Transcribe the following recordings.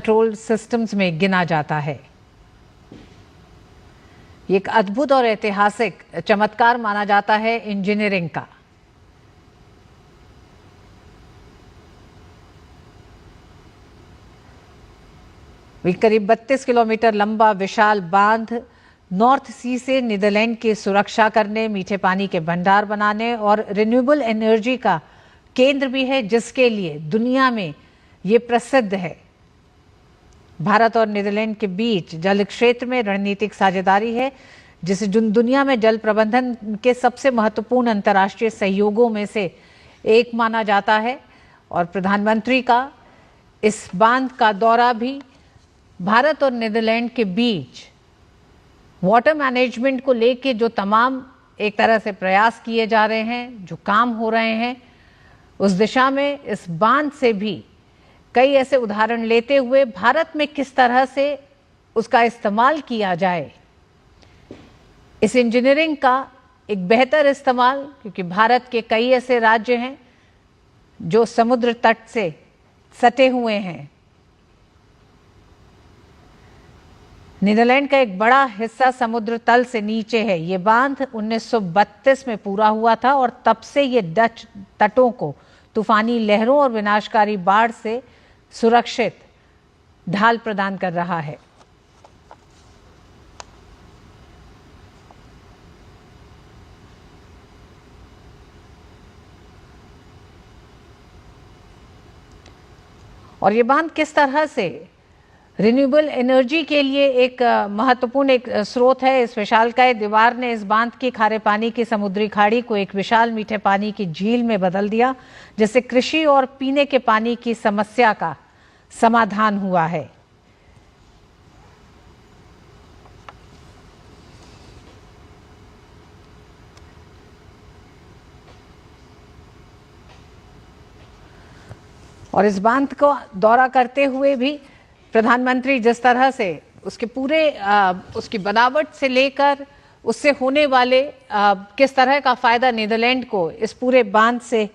Control systems में गिना जाता है। ये एक अद्भुत और ऐतिहासिक चमत्कार माना जाता है इंजीनियरिंग का। करीब 32 किलोमीटर लंबा विशाल बांध नॉर्थ सी से नीदरलैंड की सुरक्षा करने, मीठे पानी के भंडार बनाने और रिन्यूएबल एनर्जी का केंद्र भी है, जिसके लिए दुनिया में ये प्रसिद्ध है। भारत और नीदरलैंड के बीच जल क्षेत्र में रणनीतिक साझेदारी है, जिसे दुनिया में जल प्रबंधन के सबसे महत्वपूर्ण अंतर्राष्ट्रीय सहयोगों में से एक माना जाता है। और प्रधानमंत्री का इस बांध का दौरा भी भारत और नीदरलैंड के बीच वाटर मैनेजमेंट को लेके जो तमाम एक तरह से प्रयास किए जा रहे हैं, जो काम हो रहे हैं, उस दिशा में इस बांध से भी कई ऐसे उदाहरण लेते हुए भारत में किस तरह से उसका इस्तेमाल किया जाए, इस इंजीनियरिंग का एक बेहतर इस्तेमाल, क्योंकि भारत के कई ऐसे राज्य हैं जो समुद्र तट से सटे हुए हैं। नीदरलैंड का एक बड़ा हिस्सा समुद्र तल से नीचे है। ये बांध 1932 में पूरा हुआ था और तब से ये डच तटों को तूफानी लहरों और विनाशकारी बाढ़ से सुरक्षित ढाल प्रदान कर रहा है। और ये बांध किस तरह से रिन्यूएबल एनर्जी के लिए एक महत्वपूर्ण एक स्रोत है। इस विशालकाय दीवार ने इस बांध की खारे पानी की समुद्री खाड़ी को एक विशाल मीठे पानी की झील में बदल दिया, जिससे कृषि और पीने के पानी की समस्या का समाधान हुआ है। और इस बांध को दौरा करते हुए भी प्रधानमंत्री जिस तरह से उसके पूरे उसकी बनावट से लेकर उससे होने वाले किस तरह का फायदा नीदरलैंड को इस पूरे बांध से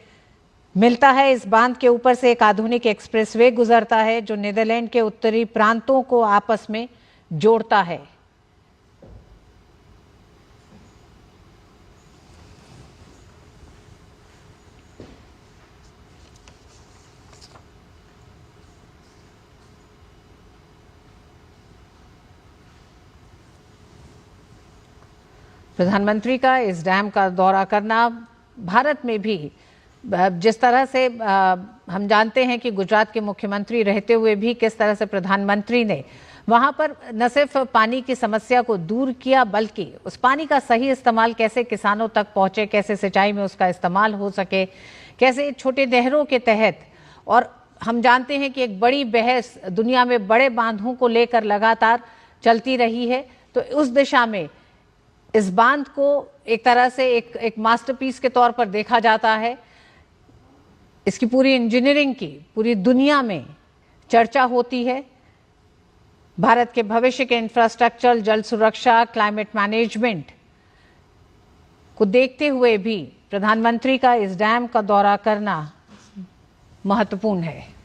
मिलता है। इस बांध के ऊपर से एक आधुनिक एक्सप्रेसवे गुजरता है जो नीदरलैंड के उत्तरी प्रांतों को आपस में जोड़ता है। प्रधानमंत्री का इस डैम का दौरा करना भारत में भी जिस तरह से हम जानते हैं कि गुजरात के मुख्यमंत्री रहते हुए भी किस तरह से प्रधानमंत्री ने वहां पर न सिर्फ पानी की समस्या को दूर किया, बल्कि उस पानी का सही इस्तेमाल कैसे किसानों तक पहुंचे, कैसे सिंचाई में उसका इस्तेमाल हो सके, कैसे छोटे नहरों के तहत। और हम जानते हैं कि एक बड़ी बहस दुनिया में बड़े बांधों को लेकर लगातार चलती रही है, तो उस दिशा में इस बांध को एक तरह से एक मास्टरपीस के तौर पर देखा जाता है। इसकी पूरी इंजीनियरिंग की पूरी दुनिया में चर्चा होती है। भारत के भविष्य के इंफ्रास्ट्रक्चर, जल सुरक्षा, क्लाइमेट मैनेजमेंट को देखते हुए भी प्रधानमंत्री का इस डैम का दौरा करना महत्वपूर्ण है।